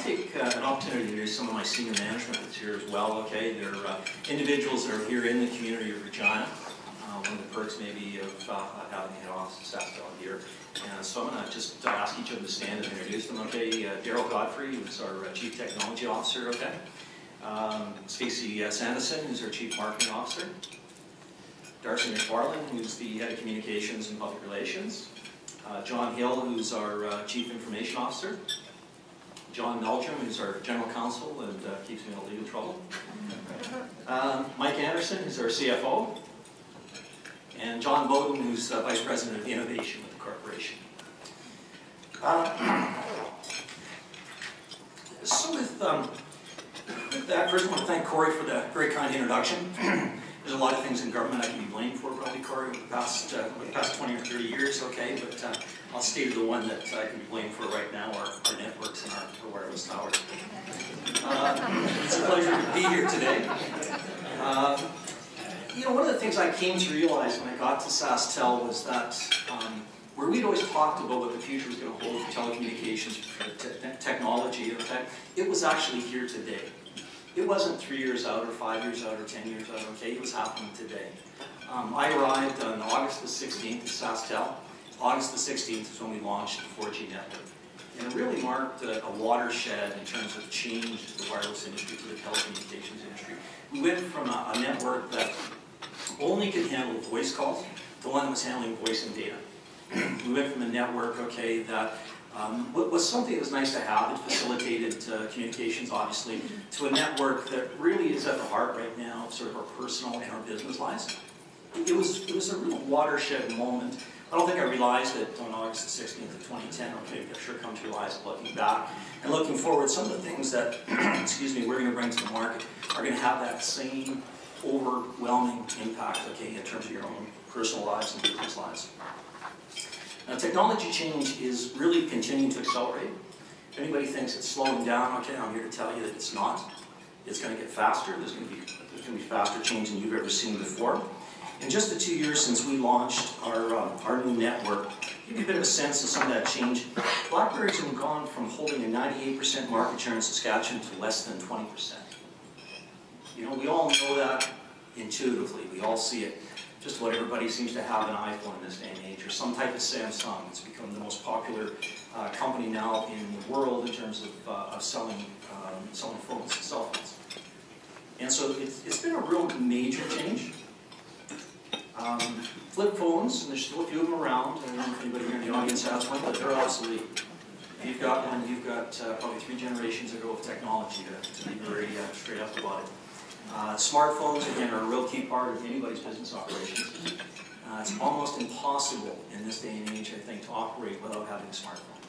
take an opportunity to introduce some of my senior management that's here as well, okay? They're individuals that are here in the community of Regina. One of the perks maybe of having the head office of Sasktel here. And so I'm going to just ask each of them to stand and introduce them, okay? Daryl Godfrey, who's our Chief Technology Officer, okay? Stacey Sanderson, who's our Chief Marketing Officer. Darcy McFarland, who's the Head of Communications and Public Relations. John Hill, who's our Chief Information Officer. John Meldrum, who's our General Counsel and keeps me in legal trouble. Mike Anderson, who's our CFO. And John Bowden, who's Vice President of Innovation with the corporation. So with that, first I want to thank Corey for the very kind introduction. There's a lot of things in government I can be blamed for, probably, Corey, over the past 20 or 30 years, okay? But I'll state the one that I can be blamed for right now, our networks and our wireless towers. It's a pleasure to be here today. You know, one of the things I came to realize when I got to Sasktel was that where we'd always talked about what the future was going to hold for telecommunications, for technology, okay, it was actually here today. It wasn't 3 years out or 5 years out or 10 years out, okay, it was happening today. I arrived on August the 16th at Sasktel. August the 16th is when we launched the 4G network. And it really marked a watershed in terms of change to the wireless industry, to the telecommunications industry. We went from a network that only could handle voice calls to one that was handling voice and data. We went from a network, okay, that was something that was nice to have. It facilitated communications, obviously, to a network that really is at the heart right now of sort of our personal and our business lives. It was a real watershed moment. I don't think I realized it on August the 16th of 2010. Okay, I've sure come to realize it looking back. And looking forward, some of the things that, excuse me, we're going to bring to the market are going to have that same overwhelming impact, okay, in terms of your own personal lives and business lives. Now, technology change is really continuing to accelerate. If anybody thinks it's slowing down, okay, I'm here to tell you that it's not. It's going to get faster. There's going to be faster change than you've ever seen before. In just the 2 years since we launched our new network, give you a bit of a sense of some of that change. BlackBerries have gone from holding a 98% market share in Saskatchewan to less than 20%. You know, we all know that intuitively. We all see it. Just about everybody seems to have an iPhone in this day and age, or some type of Samsung. It's become the most popular company now in the world in terms of selling phones and cell phones. And so it's been a real major change. Flip phones, and there's still a few of them around. I don't know if anybody here in the audience has one, but they're obsolete. If you've got one, you've got probably 3 generations ago of technology to be very straight up about it. Smartphones, again, are a real key part of anybody's business operations. It's almost impossible in this day and age, I think, to operate without having a smartphone.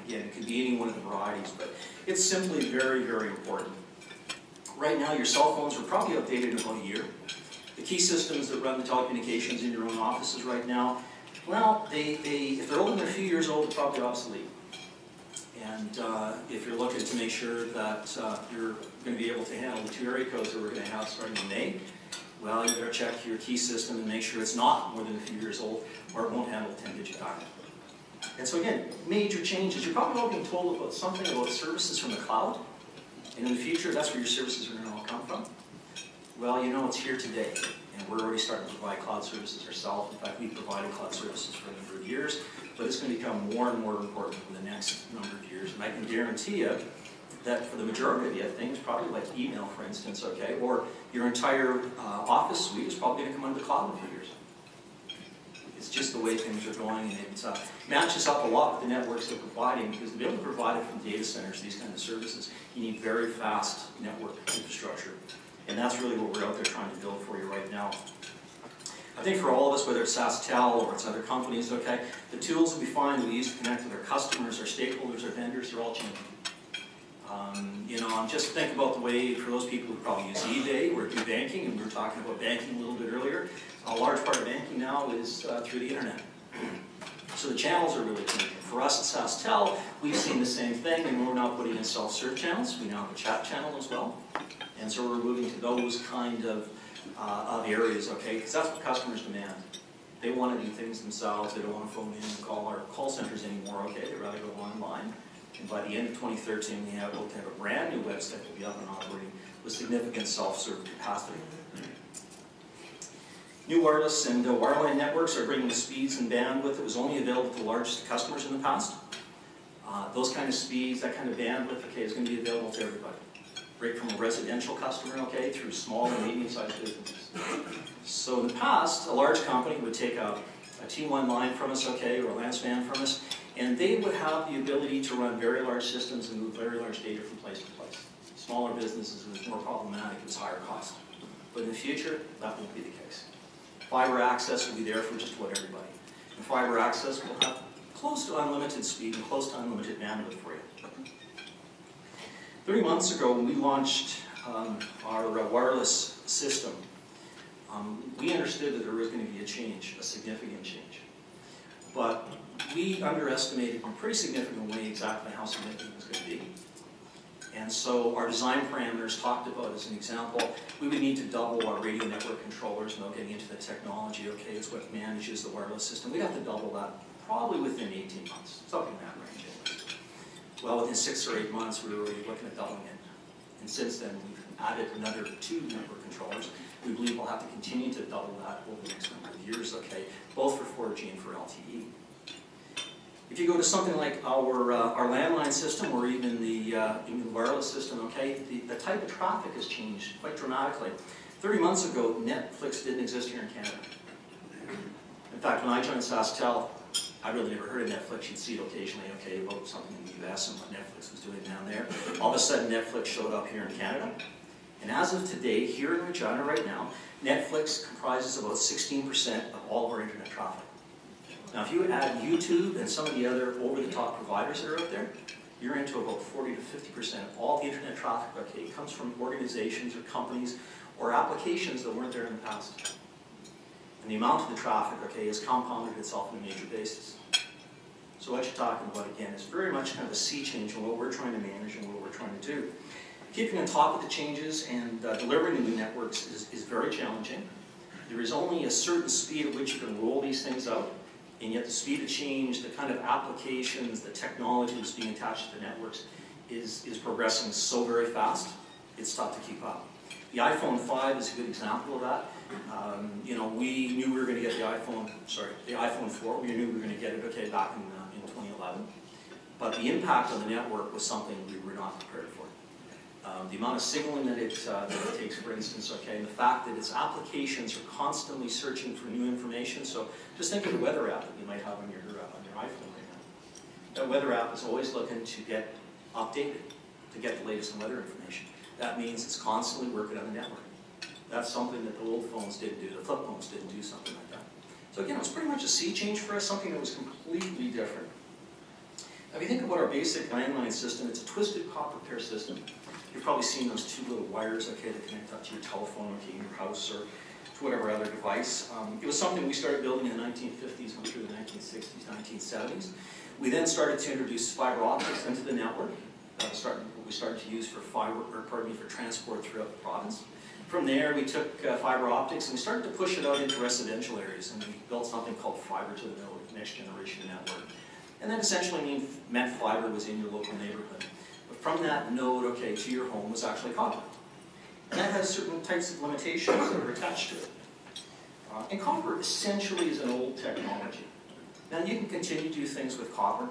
Again, it could be any one of the varieties, but it's simply very, very important. Right now, your cell phones are probably outdated in about a year. The key systems that run the telecommunications in your own offices right now, well, if they're older than a few years old, they're probably obsolete. And if you're looking to make sure that you're going to be able to handle the 2 area codes that we're going to have starting in May, well, you better check your key system and make sure it's not more than a few years old, or it won't handle 10-digit dial. And so again, major changes. You're probably all being told about something about services from the cloud, and in the future, that's where your services are going to all come from. Well, you know, it's here today, and we're already starting to provide cloud services ourselves. In fact, we've provided cloud services for a number of years, but it's going to become more and more important in the next number of years. And I can guarantee you that for the majority of you, things probably like email, for instance, okay, or your entire office suite is probably going to come under the cloud in a few years. It's just the way things are going, and it matches up a lot with the networks they're providing, because to be able to provide it from data centers, these kind of services, you need very fast network infrastructure. And that's really what we're out there trying to build for you right now. I think for all of us, whether it's Sasktel or it's other companies, okay, the tools that we find that we use to connect with our customers, our stakeholders, our vendors, they're all changing. You know, just think about the way, for those people who probably use eBay or do banking, and we were talking about banking a little bit earlier, a large part of banking now is through the internet. So the channels are really changing. For us at Sasktel, we've seen the same thing, and we're now putting in self-serve channels. We now have a chat channel as well. And so we're moving to those kind of areas, okay? Because that's what customers demand. They want to do things themselves. They don't want to phone in and call our call centers anymore, okay? They'd rather go online And by the end of 2013, we hope to have a brand new website that will be up and operating with significant self-serve capacity. New wireless and wireline networks are bringing the speeds and bandwidth that was only available to the largest customers in the past. Those kind of speeds, that kind of bandwidth, okay, is going to be available to everybody. Right from a residential customer, okay, through small and medium-sized businesses. So in the past, a large company would take a T1 line from us, okay, or a LAN span from us, and they would have the ability to run very large systems and move very large data from place to place. Smaller businesses, it was more problematic, it was higher cost. But in the future, that won't be the case. Fiber access will be there for just about everybody. And fiber access will have close to unlimited speed and close to unlimited bandwidth for you. 30 months ago, when we launched our wireless system, we understood that there was going to be a change, a significant change. But we underestimated in a pretty significant way exactly how significant it was going to be. And so our design parameters talked about, as an example, we would need to double our radio network controllers, without getting into the technology, okay, it's what manages the wireless system. We'd have to double that probably within 18 months, something in that range. Well, within 6 or 8 months, we were already looking at doubling it. And since then, we've added another 2 network controllers. We believe we'll have to continue to double that over the next number of years, okay, both for 4G and for LTE. If you go to something like our landline system or even the wireless system, okay, the type of traffic has changed quite dramatically. 30 months ago, Netflix didn't exist here in Canada. In fact, when I joined Sasktel, I really never heard of Netflix. You'd see it occasionally, okay, about something in the US and what Netflix was doing down there. All of a sudden, Netflix showed up here in Canada. And as of today, here in Regina right now, Netflix comprises about 16% of all of our internet traffic. Now, if you add YouTube and some of the other over-the-top providers that are out there, you're into about 40 to 50% of all the internet traffic, okay, comes from organizations or companies or applications that weren't there in the past. And the amount of the traffic, okay, has compounded itself on a major basis. So what you're talking about, again, is very much kind of a sea change in what we're trying to manage and what we're trying to do. Keeping on top of the changes and delivering the new networks is very challenging. There is only a certain speed at which you can roll these things out, and yet the speed of change, the kind of applications, the technology that's being attached to the networks is progressing so very fast, it's tough to keep up. The iPhone 5 is a good example of that. You know, we knew we were going to get the iPhone 4, we knew we were going to get it, okay, back in 2011. But the impact on the network was something we were not prepared for. The amount of signaling that it takes, for instance, okay, and the fact that its applications are constantly searching for new information. So just think of the weather app that you might have on your iPhone right now. That weather app is always looking to get updated, to get the latest in weather information. That means it's constantly working on the network. That's something that the old phones didn't do, the flip phones didn't do something like that. So again, it was pretty much a sea change for us, something that was completely different. Now, if you think about our basic landline system, it's a twisted copper pair system. You've probably seen those 2 little wires, okay, that connect up to your telephone, okay, in your house, or to whatever other device. It was something we started building in the 1950s, went through the 1960s, 1970s. We then started to introduce fiber optics into the network. That was what we started to use for for transport throughout the province. From there, we took fiber optics and we started to push it out into residential areas, and we built something called fiber to the node, next generation network. And that essentially meant fiber was in your local neighborhood. But from that node, okay, to your home was actually copper. And that has certain types of limitations that are attached to it. And copper essentially is an old technology. Now you can continue to do things with copper,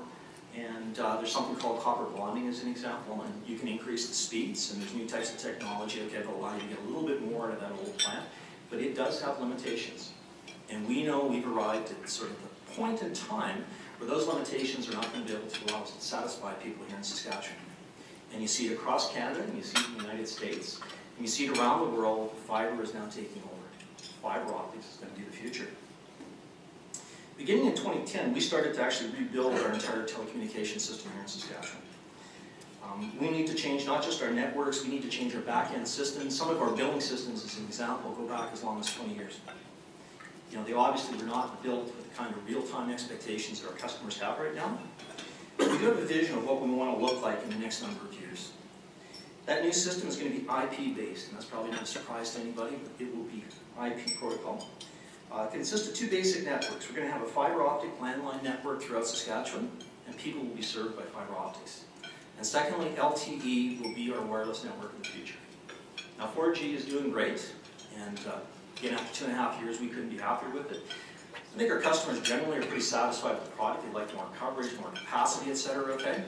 and there's something called copper bonding as an example, and you can increase the speeds, and there's new types of technology, okay, that allow you to get a little bit more out of that old plant, but it does have limitations. And we know we've arrived at sort of the point in time where those limitations are not going to be able to allow us to satisfy people here in Saskatchewan. And you see it across Canada, and you see it in the United States, and you see it around the world. Fiber is now taking over. Fiber optics is going to be the future. Beginning in 2010, we started to actually rebuild our entire telecommunications system here in Saskatchewan. We need to change not just our networks, we need to change our back-end systems. Some of our billing systems, as an example, go back as long as 20 years. You know, they obviously were not built with the kind of real-time expectations that our customers have right now. But we do have a vision of what we want to look like in the next number of years. That new system is going to be IP-based, and that's probably not a surprise to anybody, but it will be IP protocol. It consists of 2 basic networks. We're going to have a fiber optic landline network throughout Saskatchewan, and people will be served by fiber optics. And secondly, LTE will be our wireless network in the future. Now 4G is doing great, and again, after 2.5 years, we couldn't be happier with it. I think our customers generally are pretty satisfied with the product. They'd like more coverage, more capacity, etc., okay?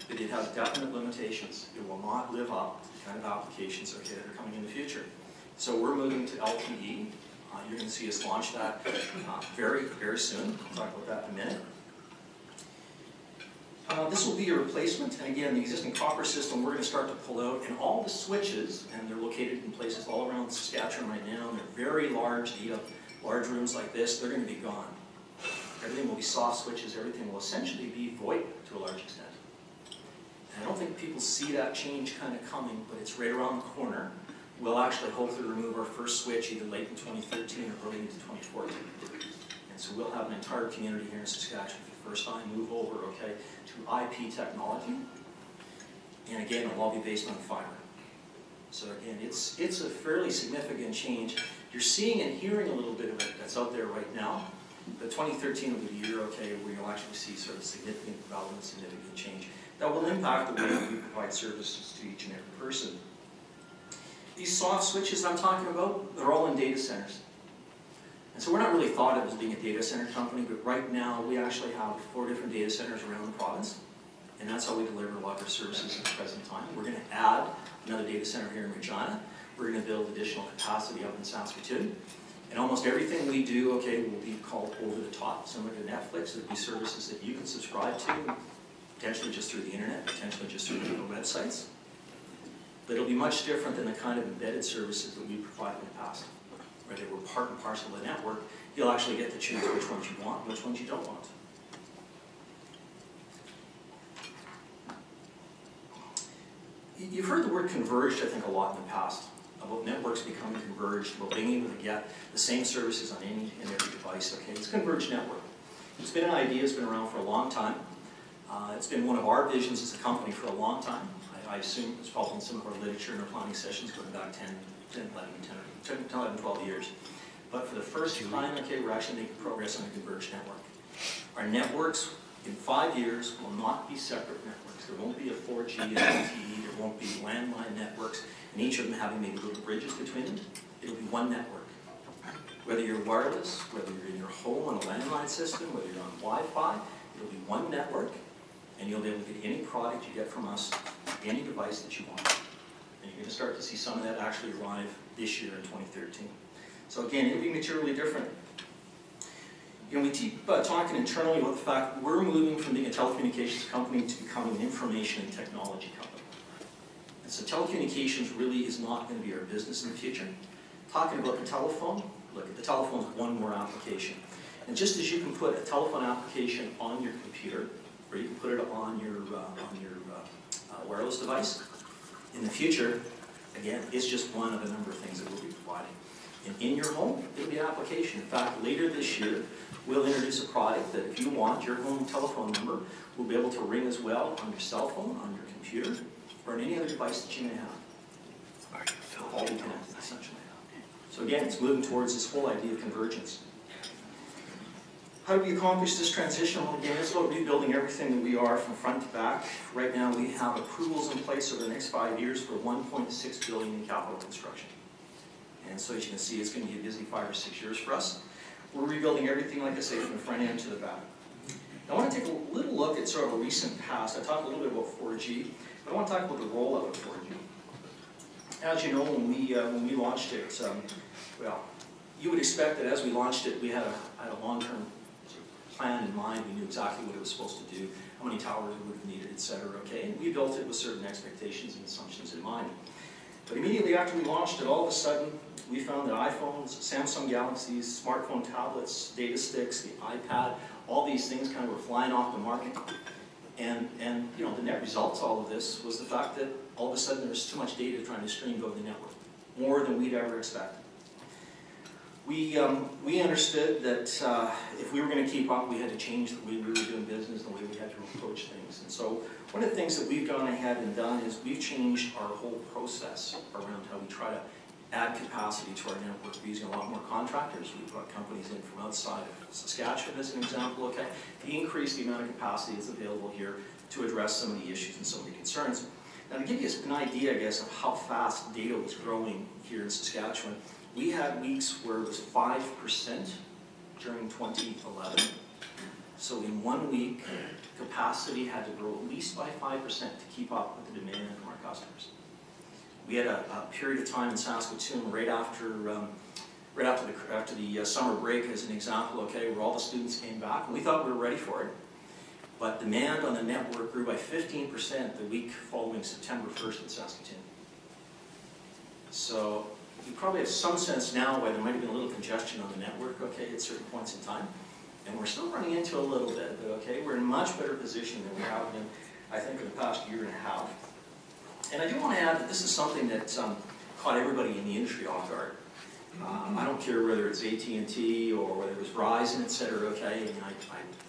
But it has definite limitations. It will not live up to the kind of applications, okay, that are coming in the future. So we're moving to LTE. You're going to see us launch that very, very soon. We'll talk about that in a minute. This will be a replacement, and again, the existing copper system we're going to start to pull out, and all the switches, and they're located in places all around Saskatchewan right now, and they're very large. They eat up large rooms like this. They're going to be gone. Everything will be soft switches. Everything will essentially be VoIP to a large extent. And I don't think people see that change kind of coming, but it's right around the corner. We'll actually hopefully remove our first switch either late in 2013 or early into 2014. And so we'll have an entire community here in Saskatchewan for the first time move over, okay, to IP technology. And again, it'll all be based on fiber. So again, it's a fairly significant change. You're seeing and hearing a little bit of it that's out there right now. But 2013 will be the year, okay, where you'll actually see sort of significant development, significant change that will impact the way that we provide services to each and every person. These soft switches I'm talking about, they're all in data centers. And so we're not really thought of as being a data center company, but right now we actually have 4 different data centers around the province. And that's how we deliver a lot of our services at the present time. We're going to add another data center here in Regina. We're going to build additional capacity up in Sasktel. And almost everything we do, okay, will be called over the top, similar to Netflix. There'll be services that you can subscribe to, potentially just through the internet, potentially just through the websites. But it'll be much different than the kind of embedded services that we provided in the past, where they were part and parcel of the network. You'll actually get to choose which ones you want and which ones you don't want. You've heard the word converged, I think, a lot in the past, about networks becoming converged, about being able to get the same services on any and every device. Okay, it's a converged network. It's been an idea, it's been around for a long time. It's been one of our visions as a company for a long time. I assume it's probably in some of our literature and our planning sessions going back 11, 12 years. But for the first time, okay, we're actually making progress on a converged network. Our networks, in 5 years, will not be separate networks. There won't be a 4G and LTE, there won't be landline networks, and each of them having maybe little bridges between them. It'll be one network. Whether you're wireless, whether you're in your home on a landline system, whether you're on Wi-Fi, it'll be one network, and you'll be able to get any product you get from us, any device that you want. And you're going to start to see some of that actually arrive this year in 2013. So again, it'll be materially different. You know, we keep talking internally about the fact that we're moving from being a telecommunications company to becoming an information and technology company. And so telecommunications really is not going to be our business in the future. Talking about the telephone, look, the telephone's one more application. And just as you can put a telephone application on your computer, or you can put it on your wireless device, in the future, again, it's just one of a number of things that we'll be providing. And in your home, it'll be an application. In fact, later this year, we'll introduce a product that if you want, your home telephone number will be able to ring as well on your cell phone, on your computer, or on any other device that you may have. It'll all be connected, essentially. So again, it's moving towards this whole idea of convergence. How do we accomplish this transition? Well, again, it's about rebuilding everything that we are from front to back. Right now, we have approvals in place over the next 5 years for $1.6 billion in capital construction. And so as you can see, it's going to be a busy 5 or 6 years for us. We're rebuilding everything, like I say, from the front end to the back. Now, I want to take a little look at sort of a recent past. I talked a little bit about 4G, but I want to talk about the rollout of 4G. As you know, when we launched it, well, you would expect that as we launched it, we had a long-term plan in mind. We knew exactly what it was supposed to do, how many towers we would have needed, etc. Okay, and we built it with certain expectations and assumptions in mind. But immediately after we launched it, all of a sudden, we found that iPhones, Samsung Galaxies, smartphone tablets, data sticks, the iPad, all these things kind of were flying off the market. And you know, the net result to all of this was the fact that all of a sudden there was too much data trying to stream over the network, more than we'd ever expected. We understood that if we were going to keep up, we had to change the way we were doing business, the way we had to approach things. And so one of the things that we've gone ahead and done is we've changed our whole process around how we try to add capacity to our network. We're using a lot more contractors. We've brought companies in from outside of Saskatchewan, as an example, okay, to increase the amount of capacity that's available here to address some of the issues and some of the concerns. Now, to give you an idea, I guess, of how fast data was growing here in Saskatchewan, we had weeks where it was 5% during 2011. So in 1 week, capacity had to grow at least by 5% to keep up with the demand from our customers. We had a period of time in Saskatoon right after the summer break, as an example, okay, where all the students came back, and we thought we were ready for it. But demand on the network grew by 15% the week following September 1st in Saskatoon. So you probably have some sense now why there might have been a little congestion on the network, okay, at certain points in time. And we're still running into a little bit, but okay, we're in a much better position than we have been, I think, in the past year and a half. And I do want to add that this is something that caught everybody in the industry off guard. I don't care whether it's AT&T or whether it was Verizon, et cetera, okay, and I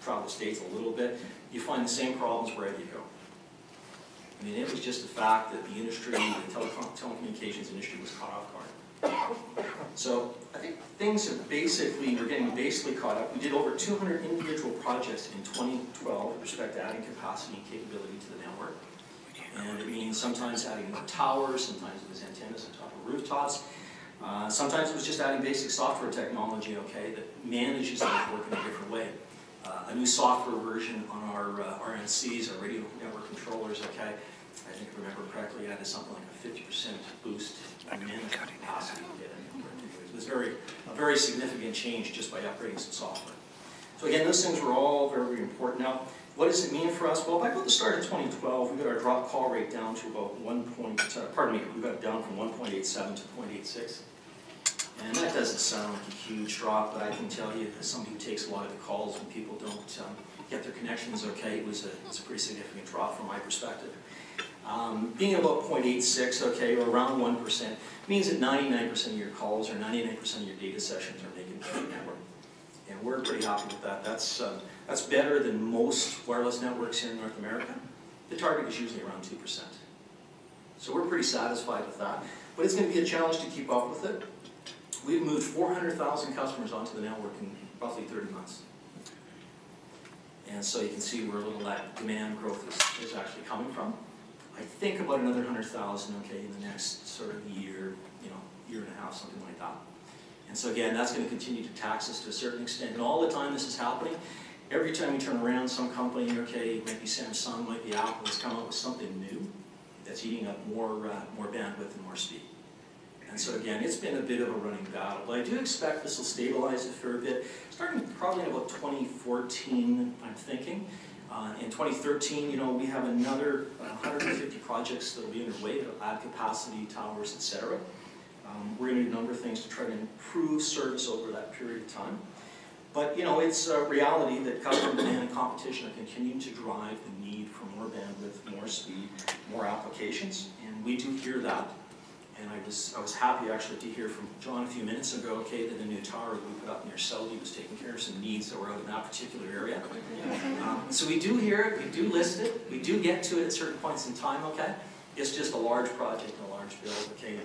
travel the States a little bit, you find the same problems wherever you go. I mean, it was just the fact that the industry, the telecommunications industry was caught off guard. So I think things are we're getting basically caught up. We did over 200 individual projects in 2012 with respect to adding capacity and capability to the network. And it means sometimes adding more towers, sometimes it was antennas on top of rooftops. Sometimes it was just adding basic software technology, okay, that manages the network in a different way. A new software version on our RNCs, our radio network controllers, okay, I think if I remember correctly, added something like a 50% boost in management capacity. It was a very significant change just by upgrading some software. So again, those things were all very, very important. Now, what does it mean for us? Well, by about the start of 2012, we got our drop call rate down to about we got it down from 1.87 to 0.86. And that doesn't sound like a huge drop, but I can tell you, as somebody who takes a lot of the calls when people don't get their connections okay, it was a pretty significant drop from my perspective. Being about 0.86, okay, or around 1%, means that 99% of your calls or 99% of your data sessions are making the network. And we're pretty happy with that. That's better than most wireless networks here in North America. The target is usually around 2%. So we're pretty satisfied with that. But it's going to be a challenge to keep up with it. We've moved 400,000 customers onto the network in roughly 30 months. And so you can see where a little of that demand growth is actually coming from. I think about another 100,000, okay, in the next sort of year, year and a half, something like that. And so again, that's going to continue to tax us to a certain extent. And all the time this is happening, every time you turn around, some company, okay, it might be Samsung, might be Apple, has come up with something new that's eating up more bandwidth and more speed. And so again, it's been a bit of a running battle. But I do expect this will stabilize a fair bit, starting probably in about 2014, I'm thinking. In 2013, we have another 150 projects that will be underway that will add capacity, towers, etc. We're going to do a number of things to try to improve service over that period of time. But it's a reality that customer demand and competition are continuing to drive the need for more bandwidth, more speed, more applications, and we do hear that. And I was happy actually to hear from John a few minutes ago, okay, that a new tower that we put up near Selby was taking care of some needs that were out in that particular area. So we do hear it, we do list it, we do get to it at certain points in time, okay? It's just a large project and a large build, okay?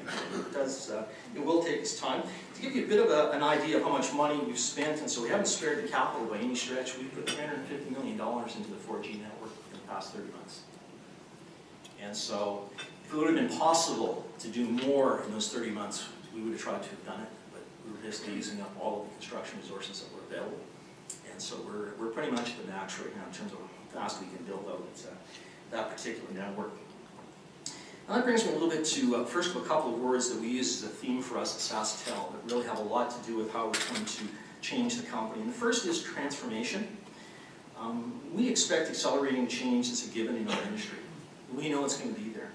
It will take its time. To give you a bit of an idea of how much money we've spent, and so we haven't spared the capital by any stretch. We put $350 million into the 4G network in the past 30 months. And so, if it would have been possible to do more in those 30 months, we would have tried to have done it, but we were just using up all of the construction resources that were available. And so we're pretty much at the max right now in terms of how fast we can build out that particular network. Now that brings me a little bit to, first, a couple of words that we use as a theme for us at Sasktel that really have a lot to do with how we're going to change the company. And the first is transformation. We expect accelerating change as a given in our industry. We know it's going to be there.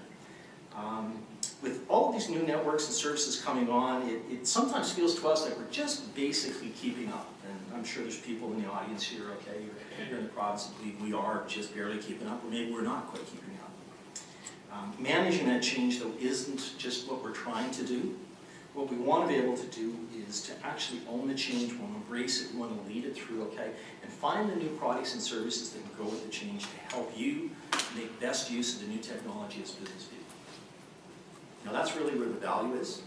With all of these new networks and services coming on, it sometimes feels to us like we're just basically keeping up. And I'm sure there's people in the audience here, okay, here in the province that believe we are just barely keeping up, or maybe we're not quite keeping up. Managing that change, though, isn't just what we're trying to do. What we want to be able to do is to actually own the change, we want to embrace it, we want to lead it through, okay, and find the new products and services that can go with the change to help you make best use of the new technology as business people. Now that's really where the value is.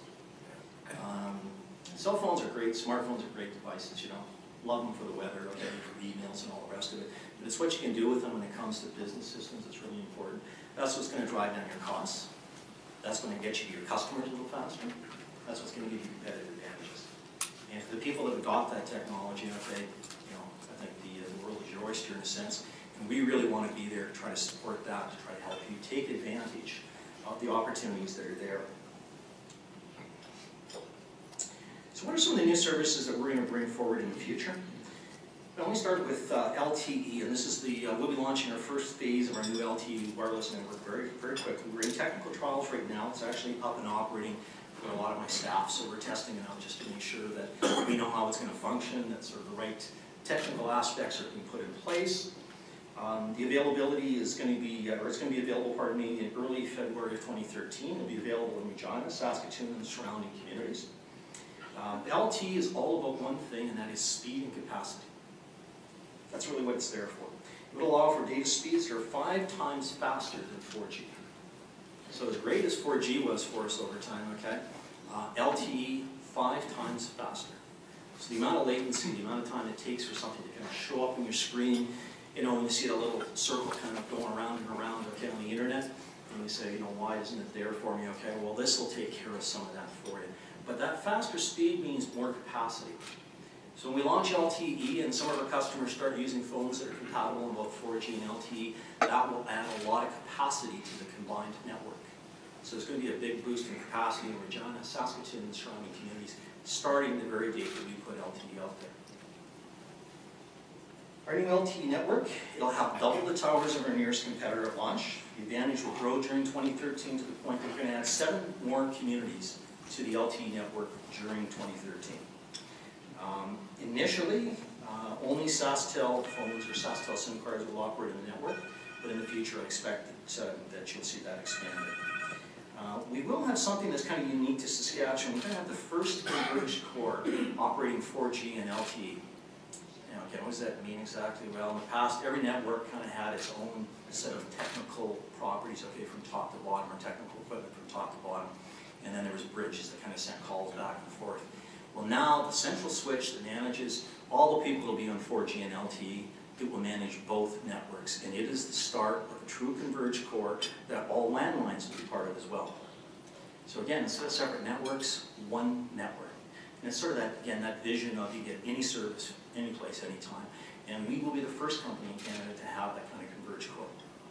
Cell phones are great, smartphones are great devices, love them for the weather, okay, for emails and all the rest of it. But it's what you can do with them when it comes to business systems that's really important. That's what's going to drive down your costs. That's going to get you to your customers a little faster. That's what's going to give you competitive advantages. And for the people that adopt that technology, okay, you know, I think the world is your oyster in a sense. And we really want to be there to try to support that, to try to help you take advantage of the opportunities that are there. So what are some of the new services that we're going to bring forward in the future? Well, we started with LTE, and this is the, we'll be launching our first phase of our new LTE wireless network very quickly. We're in technical trials right now. It's actually up and operating for a lot of my staff, so we're testing it out just to make sure that we know how it's going to function, that sort of the right technical aspects are being put in place. The availability is going to be, or it's going to be available, pardon me, in early February of 2013. It'll be available in Regina, Saskatoon, and the surrounding communities. LTE is all about one thing, and that is speed and capacity. That's really what it's there for. It will allow for data speeds that are 5 times faster than 4G. So as great as 4G was for us over time, okay, LTE 5 times faster. So the amount of latency, the amount of time it takes for something to kind of show up on your screen, you know, when you see that little circle kind of going around and around, okay, on the internet, and you say, you know, why isn't it there for me? Okay, well, this will take care of some of that for you. But that faster speed means more capacity. So when we launch LTE and some of our customers start using phones that are compatible in both 4G and LTE, that will add a lot of capacity to the combined network. So there's going to be a big boost in capacity in Regina, Saskatoon, and surrounding communities, starting the very date that we put LTE out there. Our new LTE network, it'll have double the towers of our nearest competitor at launch. The advantage will grow during 2013 to the point that we're going to add 7 more communities to the LTE network during 2013. Initially, only Sasktel phones or Sasktel SIM cards will operate in the network, but in the future I expect that you'll see that expanded. We will have something that's kind of unique to Saskatchewan. We're going to have the first converged core operating 4G and LTE. Now, again, what does that mean exactly? Well, in the past, every network kind of had its own set of technical properties, okay, from top to bottom, or technical equipment from top to bottom. And then there was bridges that kind of sent calls back and forth. Well, now the central switch that manages all the people that will be on 4G and LTE, it will manage both networks. And it is the start of a true converged core that all landlines will be part of as well. So again, instead of separate networks, one network. And it's sort of that, again, that vision of you get any service, any place, anytime. And we will be the first company in Canada to have that kind of converged core.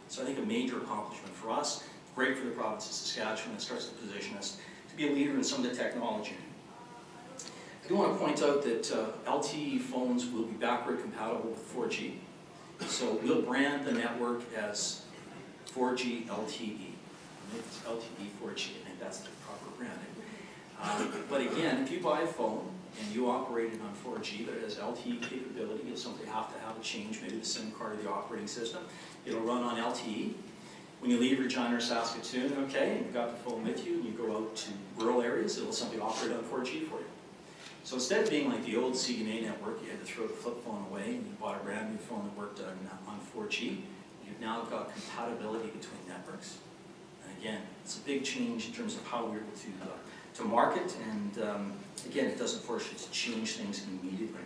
So I think a major accomplishment for us, great for the province of Saskatchewan. It starts to position us to be a leader in some of the technology. I do want to point out that LTE phones will be backward compatible with 4G. So we'll brand the network as 4G LTE. It's LTE 4G, I think that's the proper branding. But again, if you buy a phone and you operate it on 4G, but it has LTE capability, you'll simply have to have a change, maybe the SIM card of the operating system. It'll run on LTE. When you leave Regina or Saskatoon, okay, and you've got the phone with you, and you go out to rural areas, it'll simply operate on 4G for you. So instead of being like the old CDMA network, you had to throw the flip phone away, and you bought a brand new phone that worked on 4G, you've now got compatibility between networks. And again, it's a big change in terms of how we're able to market, and again, it doesn't force you to change things immediately.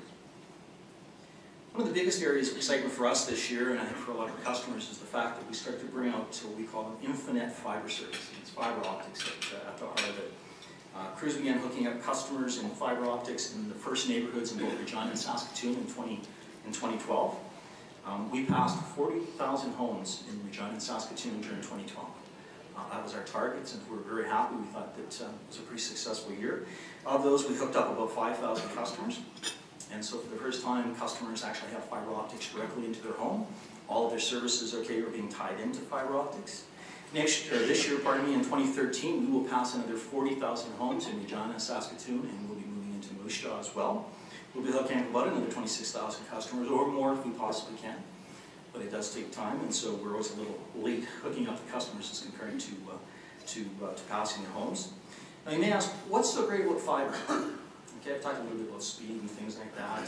One of the biggest areas of excitement for us this year, and I think for a lot of our customers, is the fact that we start to bring out what we call an infinite fiber service. It's fiber optics at the heart of it. Crews began hooking up customers in fiber optics in the first neighborhoods in both Regina and Saskatoon in 2012. We passed 40,000 homes in Regina and Saskatoon during 2012. That was our targets, and we were very happy. We thought that it was a pretty successful year. Of those, we hooked up about 5,000 customers. And so for the first time, customers actually have fiber optics directly into their home. All of their services, okay, are being tied into fiber optics. This year, in 2013, we will pass another 40,000 homes in Regina and Saskatoon, and we'll be moving into Moose Jaw as well. We'll be hooking up about another 26,000 customers, or more if we possibly can. But it does take time, and so we're always a little late hooking up the customers as compared to passing their homes. Now you may ask, what's so great about fiber? Okay, I've talked a little bit about speed and things like that.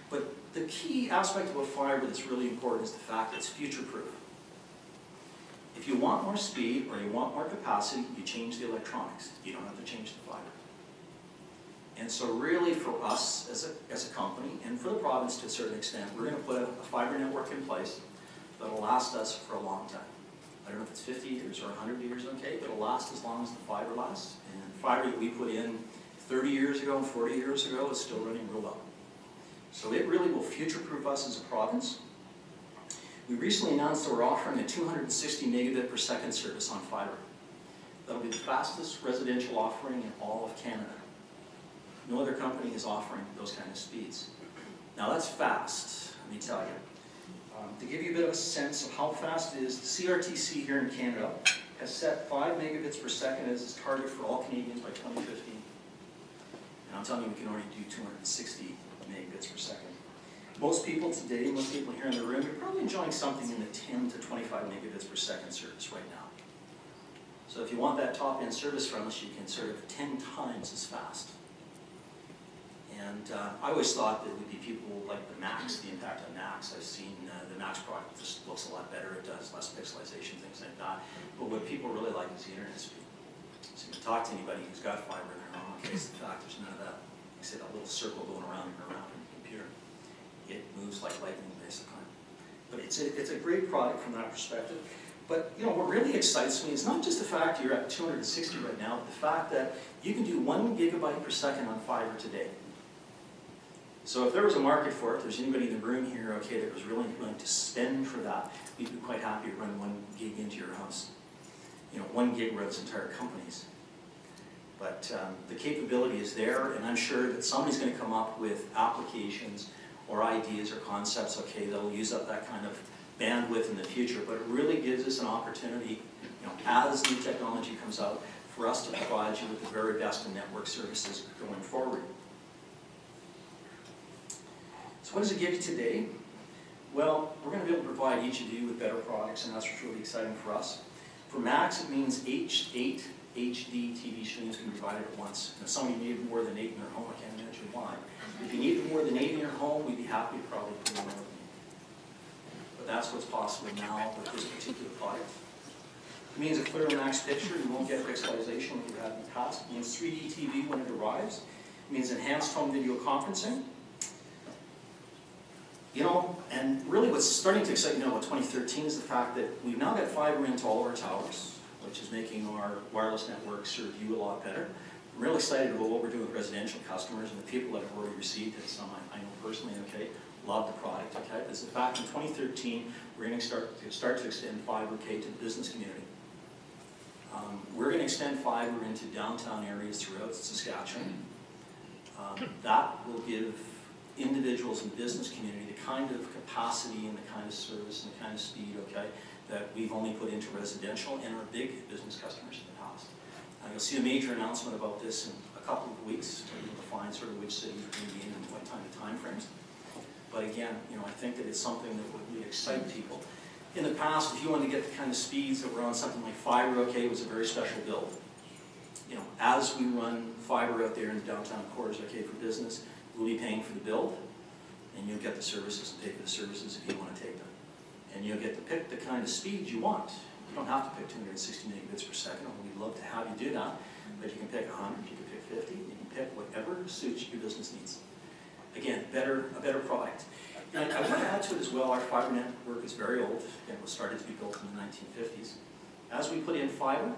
But the key aspect about fiber that's really important is the fact that it's future-proof. If you want more speed or you want more capacity, you change the electronics. You don't have to change the fiber. And so really for us as a company, and for the province to a certain extent, we're going to put a fiber network in place that will last us for a long time. I don't know if it's 50 years or 100 years, okay, but it'll last as long as the fiber lasts. And fiber that we put in 30 years ago and 40 years ago is still running real well. So it really will future-proof us as a province. We recently announced that we're offering a 260 megabit per second service on fiber. That'll be the fastest residential offering in all of Canada. No other company is offering those kind of speeds. Now that's fast, let me tell you. To give you a bit of a sense of how fast it is, the CRTC here in Canada has set 5 megabits per second as its target for all Canadians by 2015. And I'm telling you, we can already do 260 megabits per second. Most people today, most people here in the room, you're probably enjoying something in the 10 to 25 megabits per second service right now. So if you want that top-end service from us, you can sort of 10 times as fast. And I always thought that it would be people like the Max, the impact on Max. I've seen the Max product just looks a lot better. It does less pixelization, things like that. But what people really like is the internet speed. So you can talk to anybody who's got fiber in their home. In case the fact there's none of that, like I say, that little circle going around and around in the computer. It moves like lightning, basically. But it's a great product from that perspective. But you know what really excites me is not just the fact you're at 260 right now, but the fact that you can do 1 gigabyte per second on fiber today. So if there was a market for it, if there's anybody in the room here, okay, that was really willing to spend for that, we'd be quite happy to run 1 gig into your house. You know, 1 gig runs entire companies. But the capability is there, and I'm sure that somebody's going to come up with applications or ideas or concepts, okay, that'll use up that kind of bandwidth in the future. But it really gives us an opportunity, you know, as new technology comes out, for us to provide you with the very best in network services going forward. So what does it give you today? Well, we're going to be able to provide each of you with better products, and that's what's really exciting for us. For Max, it means 8 HD TV streams can be provided at once. And if somebody needed more than 8 in their home, I can't imagine why. If you needed more than 8 in your home, we'd be happy to probably put more than 8. But that's what's possible now with this particular product. It means a clear Max picture. You won't get pixelization like you had in the past. It means 3D TV when it arrives. It means enhanced home video conferencing. You know, and really what's starting to excite me now about 2013 is the fact that we've now got fiber into all of our towers, which is making our wireless network serve you a lot better. I'm really excited about what we're doing with residential customers and the people that have already received it. Some I know personally, okay, love the product, okay. It's the fact in 2013 we're going to start to extend fiber, okay, to the business community. We're going to extend fiber into downtown areas throughout Saskatchewan. That will give individuals in the business community the kind of capacity and the kind of service and the kind of speed, okay, that we've only put into residential and our big business customers in the past. You'll see a major announcement about this in a couple of weeks. We'll define sort of which cities are going to be in and what time frames. But again, you know, I think that it's something that would really excite people. In the past, if you wanted to get the kind of speeds that were on something like fiber, okay, it was a very special build. You know, as we run fiber out there in the downtown cores, okay, for business, we'll be paying for the build, and you'll get the services and pay for the services if you want to take them. And you'll get to pick the kind of speed you want. You don't have to pick 260 megabits per second. We'd love to have you do that, but you can pick 100, you can pick 50, you can pick whatever suits your business needs. Again, a better product. And I want to add to it as well, our fiber network is very old. It was started to be built in the 1950s. As we put in fiber,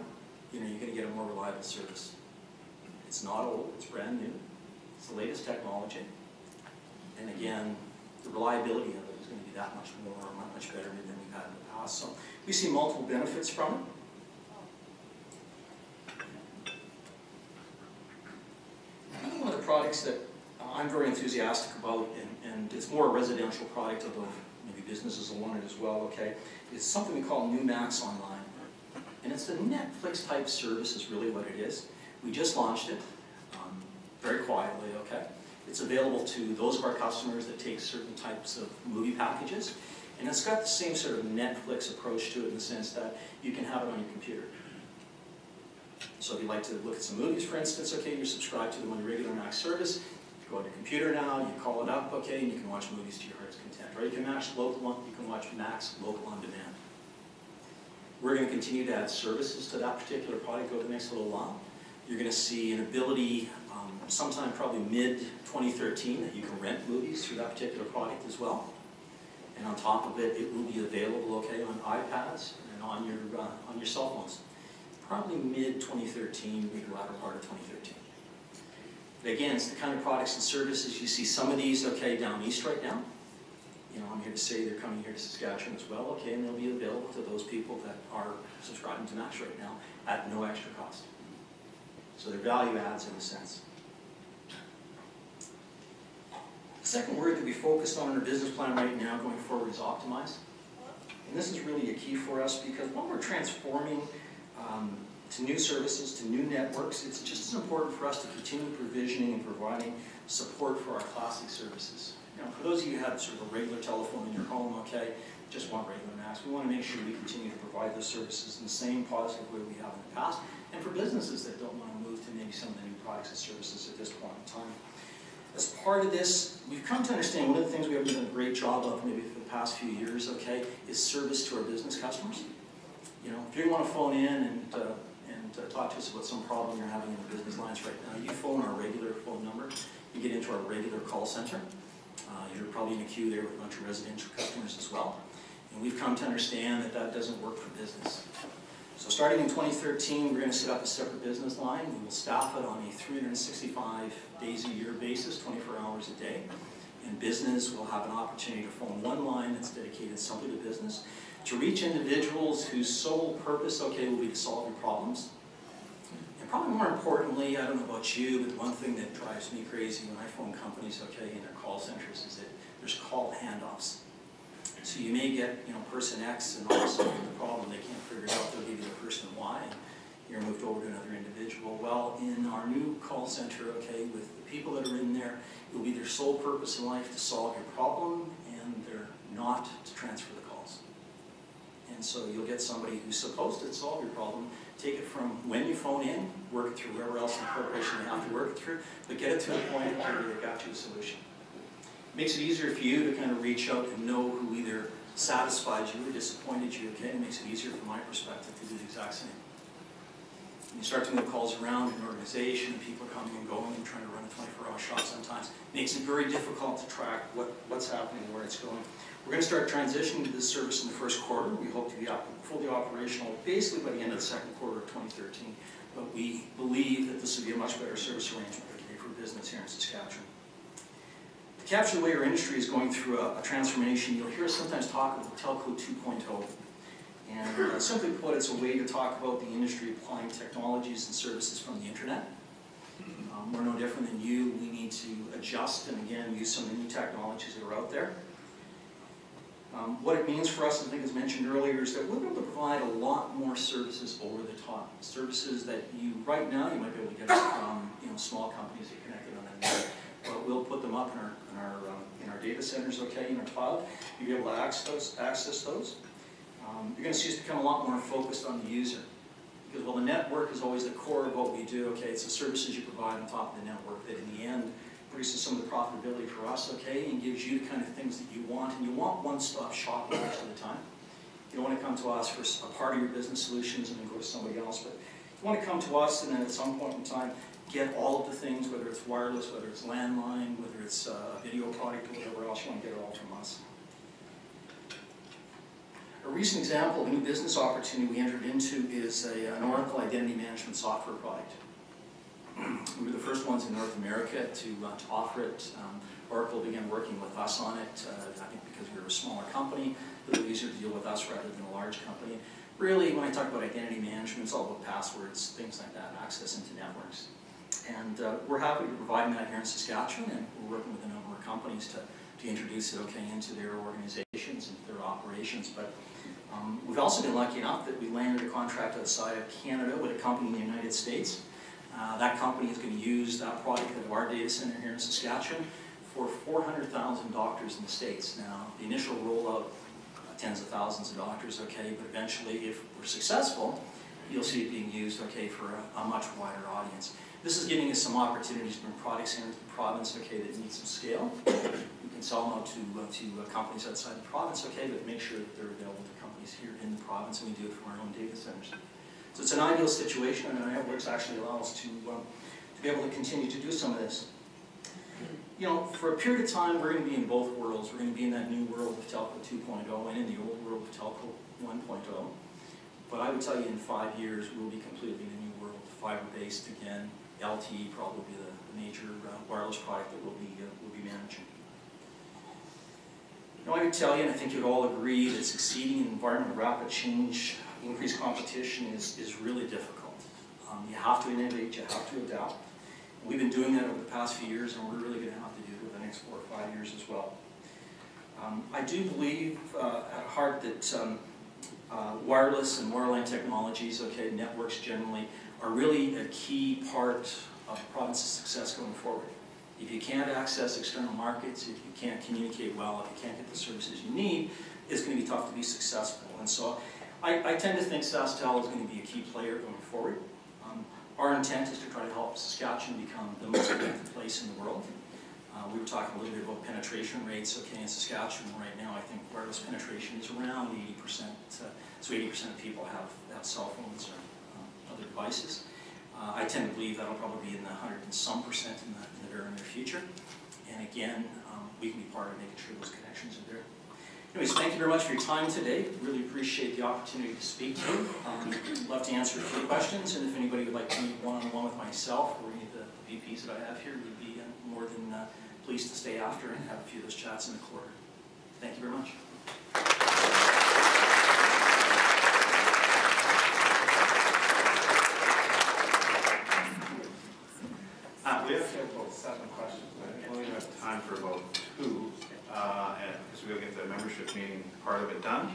you know, you're going to get a more reliable service. It's not old, it's brand new. It's the latest technology. And again, the reliability of it is going to be that much more, much better than we've had in the past. So we see multiple benefits from it. One of the products that I'm very enthusiastic about, and it's more a residential product, although maybe businesses will want it as well, okay, is something we call New Max Online. And it's a Netflix type service is really what it is. We just launched it, very quietly, okay. It's available to those of our customers that take certain types of movie packages. And it's got the same sort of Netflix approach to it in the sense that you can have it on your computer. So if you like to look at some movies, for instance, okay, you're subscribed to them on your regular Max service. You go on your computer now, you call it up, okay, and you can watch movies to your heart's content. Or you can watch Max local on demand. We're going to continue to add services to that particular product over the next little while. You're going to see an ability sometime probably mid-2013 that you can rent movies through that particular product as well. And on top of it, it will be available, okay, on iPads and on your cell phones. Probably mid-2013, maybe the latter part of 2013. But again, it's the kind of products and services. You see some of these, okay, down east right now. You know, I'm here to say they're coming here to Saskatchewan as well, okay, and they'll be available to those people that are subscribing to Max right now at no extra cost. So they're value adds in a sense. The second word that we focused on in our business plan right now going forward is optimize. And this is really a key for us because when we're transforming to new services, to new networks, it's just as important for us to continue provisioning and providing support for our classic services. You know, for those of you who have sort of a regular telephone in your home, okay, just want regular Max, we want to make sure we continue to provide those services in the same positive way we have in the past. And for businesses that don't want to move to maybe some of the new products and services at this point in time. As part of this, we've come to understand one of the things we haven't done a great job of maybe for the past few years, okay, is service to our business customers. You know, if you want to phone in and talk to us about some problem you're having in the business lines right now, you phone our regular phone number, you get into our regular call center. You're probably in a queue there with a bunch of residential customers as well. And we've come to understand that that doesn't work for business. So starting in 2013, we're going to set up a separate business line. We will staff it on a 365 days a year basis, 24 hours a day. And business will have an opportunity to phone one line that's dedicated simply to business, to reach individuals whose sole purpose, okay, will be to solve your problems. And probably more importantly, I don't know about you, but one thing that drives me crazy when I phone companies, okay, in their call centers is that there's call handoffs. So you may get, you know, person X, and all of a sudden the problem, they can't figure it out, they'll give you the person Y, and you're moved over to another individual. Well, in our new call center, okay, with the people that are in there, it will be their sole purpose in life to solve your problem, and they're not to transfer the calls. And so you'll get somebody who's supposed to solve your problem, take it from when you phone in, work it through wherever else in the corporation they have to work it through, but get it to the point where they've got you a solution. Makes it easier for you to kind of reach out and know who either satisfied you or disappointed you, okay? It makes it easier from my perspective to do the exact same. When you start to move calls around in an organization and people are coming and going and trying to run a 24-hour shop sometimes, it makes it very difficult to track what's happening and where it's going. We're going to start transitioning to this service in the first quarter. We hope to be fully operational basically by the end of the second quarter of 2013. But we believe that this will be a much better service arrangement for business here in Saskatchewan. To capture the way our industry is going through a transformation, you'll hear us sometimes talk about Telco 2.0. And simply put, it's a way to talk about the industry applying technologies and services from the internet. We're no different than you. We need to adjust and, again, use some of the new technologies that are out there. What it means for us, I think as mentioned earlier, is that we're able to provide a lot more services over the top. Services that you, right now, you might be able to get from small companies that are connected on the net. But we'll put them up in our data centers, okay, in our cloud. You'll be able to access those. You're going to see us become a lot more focused on the user. Because while the network is always the core of what we do, okay, it's the services you provide on top of the network that in the end produces some of the profitability for us, okay, and gives you the kind of things that you want. And you want one-stop shopping most of the time. You don't want to come to us for a part of your business solutions and then go to somebody else. But you want to come to us and then at some point in time get all of the things, whether it's wireless, whether it's landline, whether it's a video product, or whatever else, you want to get it all from us. A recent example of a new business opportunity we entered into is an Oracle identity management software product. We were the first ones in North America to offer it. Oracle began working with us on it, I think because we were a smaller company, a little easier to deal with us rather than a large company. Really, when I talk about identity management, it's all about passwords, things like that, access into networks. And we're happy to be providing that here in Saskatchewan, and we're working with a number of companies to introduce it, okay, into their organizations and their operations. But we've also been lucky enough that we landed a contract outside of Canada with a company in the United States. That company is going to use that product at our data center here in Saskatchewan for 400,000 doctors in the States. Now, the initial rollout, tens of thousands of doctors, okay, but eventually, if we're successful, you'll see it being used, okay, for a much wider audience. This is giving us some opportunities to bring products into the province, okay, that need some scale. We can sell them out to companies outside the province, okay, but make sure that they're available to companies here in the province, and we do it from our own data centers. So it's an ideal situation, and our networks actually allow us to to be able to continue to do some of this. You know, for a period of time, we're going to be in both worlds. We're going to be in that new world of Telco 2.0 and in the old world of Telco 1.0. But I would tell you in 5 years, we'll be completely in a new world, fiber-based again. LTE probably be the major wireless product that we'll be managing. You know, I would tell you, and I think you'd all agree, that succeeding in an environment of rapid change, increased competition is really difficult. You have to innovate, you have to adapt. We've been doing that over the past few years, and we're really going to have to do it over the next 4 or 5 years as well. I do believe at heart that wireless and wireline technologies, okay, networks generally, are really a key part of the province's success going forward. If you can't access external markets, if you can't communicate well, if you can't get the services you need, it's going to be tough to be successful. And so I tend to think Sasktel is going to be a key player going forward. Our intent is to try to help Saskatchewan become the most connected place in the world. We were talking a little bit about penetration rates, okay, in Saskatchewan right now. I think wireless penetration is around 80%. So 80% of people have cell phones or other devices. I tend to believe that'll probably be in the 100 and some percent in the very near future. And again, we can be part of making sure those connections are there. Anyways, thank you very much for your time today. Really appreciate the opportunity to speak to you. I'd love to answer a few questions, and if anybody would like to meet one-on-one with myself or any of the VPs that I have here, we'd be more than pleased to stay after and have a few of those chats in the corridor. Thank you very much. We have about 7 questions. I think we only have time for about 2, because we'll get the membership meeting part of it done.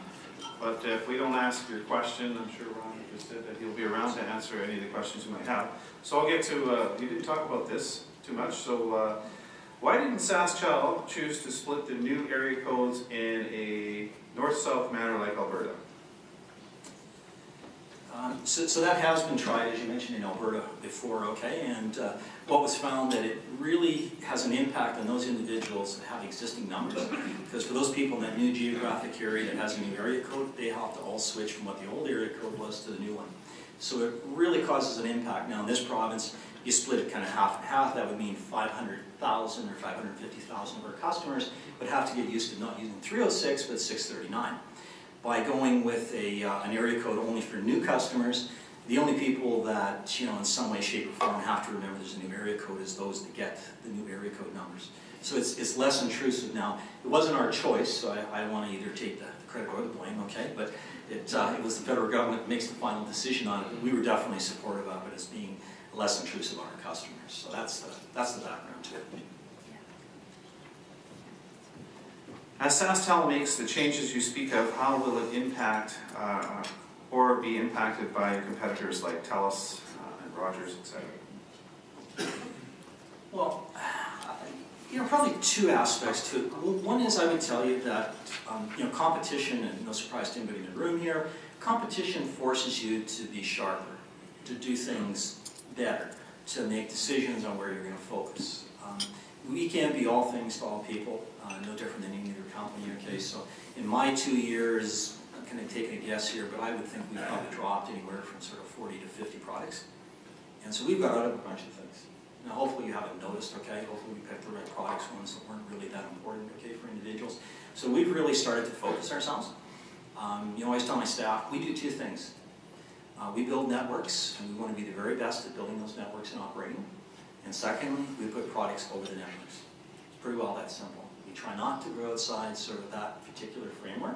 But if we don't ask your question, I'm sure Ron just said that he'll be around to answer any of the questions you might have. So I'll get to, you didn't talk about this too much, so why didn't Sasktel choose to split the new area codes in a north-south manner like Alberta? So that has been tried, as you mentioned, in Alberta before, okay? And what was found that it really has an impact on those individuals that have existing numbers. Because for those people in that new geographic area that has a new area code, they have to all switch from what the old area code was to the new one. So it really causes an impact. Now in this province, you split it kind of half and half. That would mean 500,000 or 550,000 of our customers would have to get used to not using 306 but 639. By going with an area code only for new customers, the only people that, you know, in some way, shape, or form have to remember there's a new area code is those that get the new area code numbers. So it's less intrusive now. It wasn't our choice, so I want to either take the credit or the blame, okay? But it was the federal government that makes the final decision on it. But we were definitely supportive of it as being less intrusive on our customers. So that's the background to it. As Sasktel makes the changes you speak of, how will it impact or be impacted by competitors like TELUS and Rogers, etc.? Well, you know, probably 2 aspects to it. One is I would tell you that you know, competition, and no surprise to anybody in the room here, competition forces you to be sharper, to do things better, to make decisions on where you're going to focus. We can't be all things to all people, no different than any other company, okay? So in my 2 years, I'm kind of taking a guess here, but I would think we've probably dropped anywhere from sort of 40 to 50 products. And so we've got out of a bunch of things. Now hopefully you haven't noticed, okay? Hopefully we picked the right products, ones that weren't really that important, okay, for individuals. So we've really started to focus ourselves. You know, I always tell my staff, we do 2 things. We build networks, and we want to be the very best at building those networks and operating them. And secondly, we put products over the networks. It's pretty well that simple. We try not to go outside sort of that particular framework.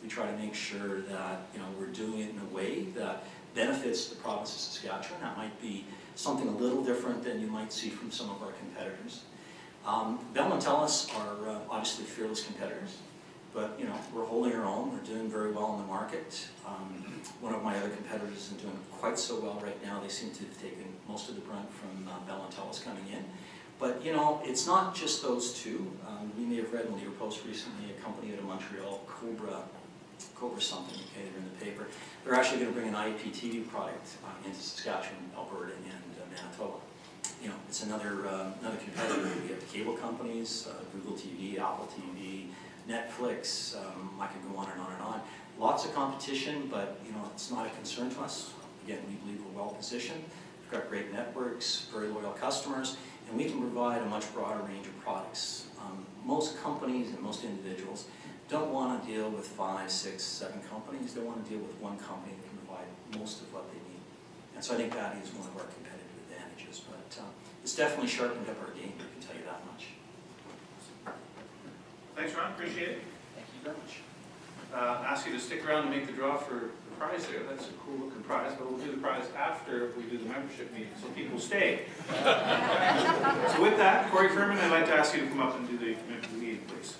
We try to make sure that, you know, we're doing it in a way that benefits the province of Saskatchewan. That might be something a little different than you might see from some of our competitors. Bell and TELUS are obviously fearless competitors, but you know, we're holding our own. We're doing very well in the market. One of my other competitors isn't doing quite so well right now. They seem to have taken most of the brunt from Bell and TELUS coming in. But you know, it's not just those 2. We may have read in your post recently a company out of Montreal, Cobra something, okay, they're in the paper. They're actually going to bring an IPTV product into Saskatchewan, Alberta, and Manitoba. You know, it's another competitor. We have the cable companies, Google TV, Apple TV, Netflix. I could go on and on and on. Lots of competition, but you know, it's not a concern to us. Again, we believe we're well positioned. we've got great networks, very loyal customers, and we can provide a much broader range of products. Most companies and most individuals don't want to deal with 5, 6, 7 companies. They want to deal with one company that can provide most of what they need. And so I think that is one of our competitive advantages. But it's definitely sharpened up our game, I can tell you that much. Thanks, Ron. Appreciate it. Thank you very much. Ask you to stick around and make the draw for the prize there. That's a cool looking prize, but we'll do the prize after we do the membership meeting, so people stay. So with that, Corey Furman, I'd like to ask you to come up and do the meeting, please.